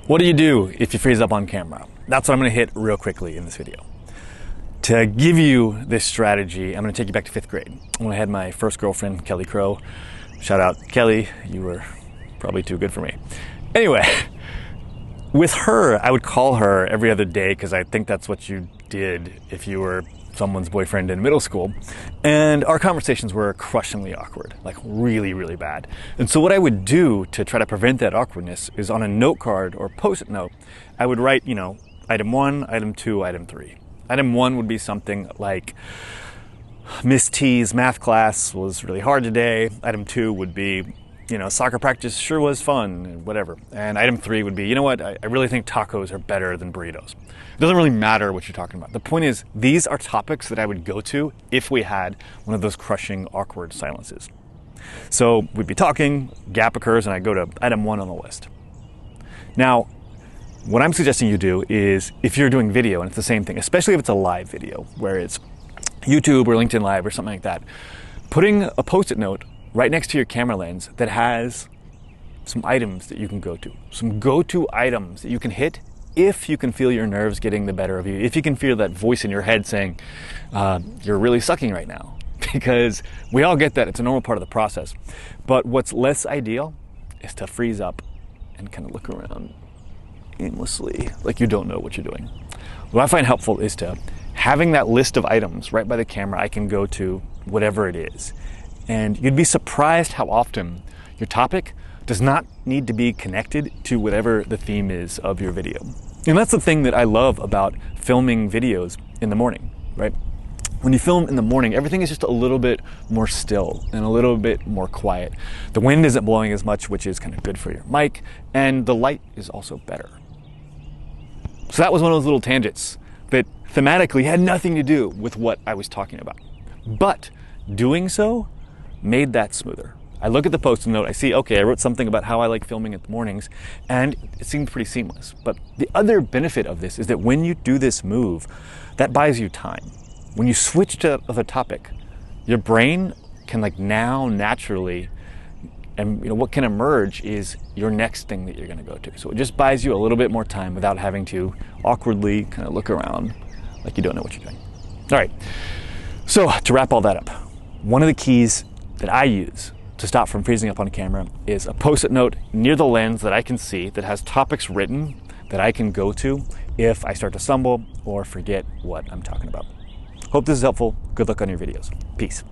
What do you do if you freeze up on camera? That's what I'm going to hit real quickly in this video. To give you this strategy, I'm going to take you back to 5th grade when I had my first girlfriend, Kelly Crow. Shout out, Kelly, you were probably too good for me. Anyway, with her, I would call her every other day because I think that's what you did if you were someone's boyfriend in middle school. And our conversations were crushingly awkward, like really, really bad. And so what I would do to try to prevent that awkwardness is on a note card or post-it note, I would write, item 1, item 2, item 3. Item 1 would be something like, Miss T's math class was really hard today. Item 2 would be, soccer practice sure was fun, whatever. And item 3 would be, I really think tacos are better than burritos. It doesn't really matter what you're talking about. The point is, these are topics that I would go to if we had one of those crushing, awkward silences. So we'd be talking, gap occurs, and I go to item 1 on the list. Now, what I'm suggesting you do is, if you're doing video, and it's the same thing, especially if it's a live video, where it's YouTube or LinkedIn Live or something like that, putting a post-it note right next to your camera lens that has some items that you can go to, some go-to items that you can hit if you can feel your nerves getting the better of you, if you can feel that voice in your head saying, you're really sucking right now. Because we all get that, it's a normal part of the process. But what's less ideal is to freeze up and kind of look around aimlessly, like you don't know what you're doing. What I find helpful is to having that list of items right by the camera. I can go to whatever it is. And you'd be surprised how often your topic does not need to be connected to whatever the theme is of your video. And that's the thing that I love about filming videos in the morning, right? When you film in the morning, everything is just a little bit more still and a little bit more quiet. The wind isn't blowing as much, which is kind of good for your mic, and the light is also better. So that was one of those little tangents that thematically had nothing to do with what I was talking about. But doing so made that smoother. I look at the post-it note, I see, okay, I wrote something about how I like filming in the mornings, and it seemed pretty seamless. But the other benefit of this is that when you do this move, that buys you time. When you switch to the topic, your brain can now naturally, and what can emerge is your next thing that you're gonna go to. So it just buys you a little bit more time without having to awkwardly kind of look around like you don't know what you're doing. All right, so to wrap all that up, one of the keys that I use to stop from freezing up on camera is a post-it note near the lens that I can see that has topics written that I can go to if I start to stumble or forget what I'm talking about. Hope this is helpful. Good luck on your videos. Peace.